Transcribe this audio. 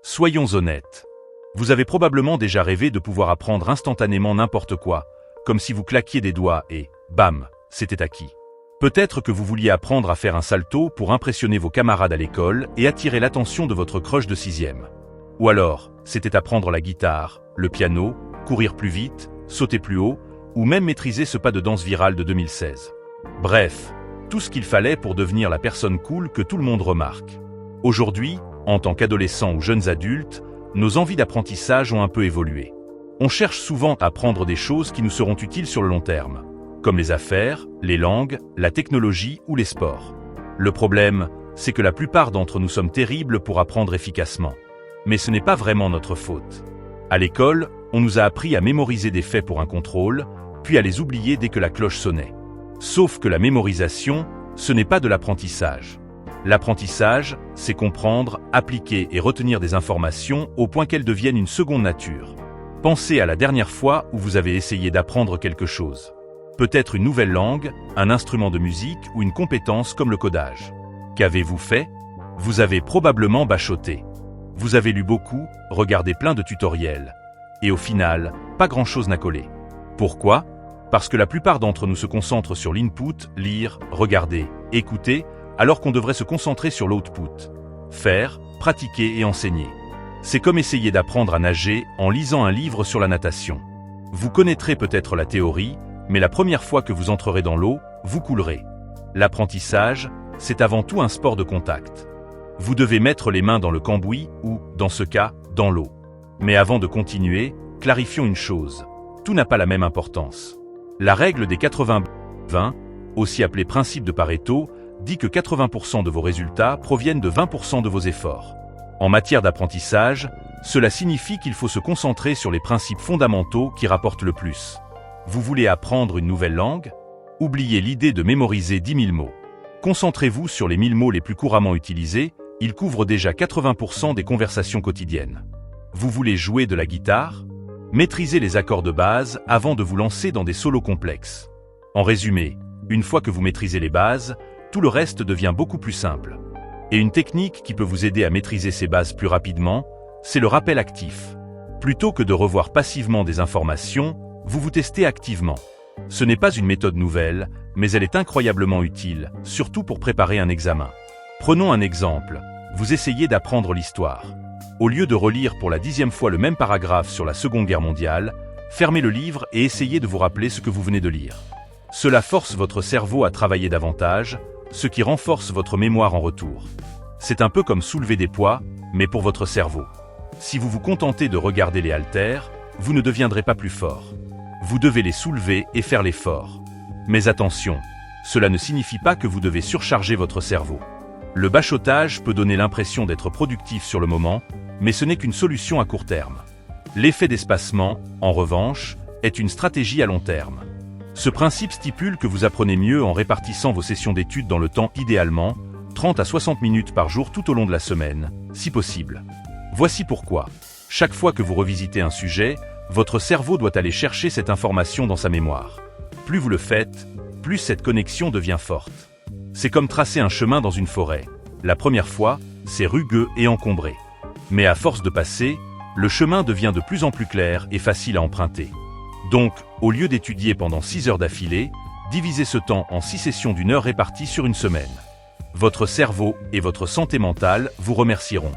Soyons honnêtes. Vous avez probablement déjà rêvé de pouvoir apprendre instantanément n'importe quoi, comme si vous claquiez des doigts et, bam, c'était acquis. Peut-être que vous vouliez apprendre à faire un salto pour impressionner vos camarades à l'école et attirer l'attention de votre crush de 6e. Ou alors, c'était apprendre la guitare, le piano, courir plus vite, sauter plus haut, ou même maîtriser ce pas de danse viral de 2016. Bref, tout ce qu'il fallait pour devenir la personne cool que tout le monde remarque. Aujourd'hui, en tant qu'adolescents ou jeunes adultes, nos envies d'apprentissage ont un peu évolué. On cherche souvent à apprendre des choses qui nous seront utiles sur le long terme, comme les affaires, les langues, la technologie ou les sports. Le problème, c'est que la plupart d'entre nous sommes terribles pour apprendre efficacement. Mais ce n'est pas vraiment notre faute. À l'école, on nous a appris à mémoriser des faits pour un contrôle, puis à les oublier dès que la cloche sonnait. Sauf que la mémorisation, ce n'est pas de l'apprentissage. L'apprentissage, c'est comprendre, appliquer et retenir des informations au point qu'elles deviennent une seconde nature. Pensez à la dernière fois où vous avez essayé d'apprendre quelque chose. Peut-être une nouvelle langue, un instrument de musique ou une compétence comme le codage. Qu'avez-vous fait? Vous avez probablement bachoté. Vous avez lu beaucoup, regardé plein de tutoriels. Et au final, pas grand-chose n'a collé. Pourquoi? Parce que la plupart d'entre nous se concentrent sur l'input, lire, regarder, écouter, alors qu'on devrait se concentrer sur l'output. Faire, pratiquer et enseigner. C'est comme essayer d'apprendre à nager en lisant un livre sur la natation. Vous connaîtrez peut-être la théorie, mais la première fois que vous entrerez dans l'eau, vous coulerez. L'apprentissage, c'est avant tout un sport de contact. Vous devez mettre les mains dans le cambouis ou, dans ce cas, dans l'eau. Mais avant de continuer, clarifions une chose. Tout n'a pas la même importance. La règle des 80-20, aussi appelée principe de Pareto, dit que 80% de vos résultats proviennent de 20% de vos efforts. En matière d'apprentissage, cela signifie qu'il faut se concentrer sur les principes fondamentaux qui rapportent le plus. Vous voulez apprendre une nouvelle langue? Oubliez l'idée de mémoriser 10 000 mots. Concentrez-vous sur les 1000 mots les plus couramment utilisés, ils couvrent déjà 80% des conversations quotidiennes. Vous voulez jouer de la guitare? Maîtrisez les accords de base avant de vous lancer dans des solos complexes. En résumé, une fois que vous maîtrisez les bases, tout le reste devient beaucoup plus simple. Et une technique qui peut vous aider à maîtriser ces bases plus rapidement, c'est le rappel actif. Plutôt que de revoir passivement des informations, vous vous testez activement. Ce n'est pas une méthode nouvelle, mais elle est incroyablement utile, surtout pour préparer un examen. Prenons un exemple. Vous essayez d'apprendre l'histoire. Au lieu de relire pour la 10e fois le même paragraphe sur la Seconde Guerre mondiale, fermez le livre et essayez de vous rappeler ce que vous venez de lire. Cela force votre cerveau à travailler davantage, ce qui renforce votre mémoire en retour. C'est un peu comme soulever des poids, mais pour votre cerveau. Si vous vous contentez de regarder les haltères, vous ne deviendrez pas plus fort. Vous devez les soulever et faire l'effort. Mais attention, cela ne signifie pas que vous devez surcharger votre cerveau. Le bachotage peut donner l'impression d'être productif sur le moment, mais ce n'est qu'une solution à court terme. L'effet d'espacement, en revanche, est une stratégie à long terme. Ce principe stipule que vous apprenez mieux en répartissant vos sessions d'études dans le temps idéalement, 30 à 60 minutes par jour tout au long de la semaine, si possible. Voici pourquoi. Chaque fois que vous revisitez un sujet, votre cerveau doit aller chercher cette information dans sa mémoire. Plus vous le faites, plus cette connexion devient forte. C'est comme tracer un chemin dans une forêt. La première fois, c'est rugueux et encombré. Mais à force de passer, le chemin devient de plus en plus clair et facile à emprunter. Donc, au lieu d'étudier pendant 6 heures d'affilée, divisez ce temps en 6 sessions d'1 heure réparties sur une semaine. Votre cerveau et votre santé mentale vous remercieront.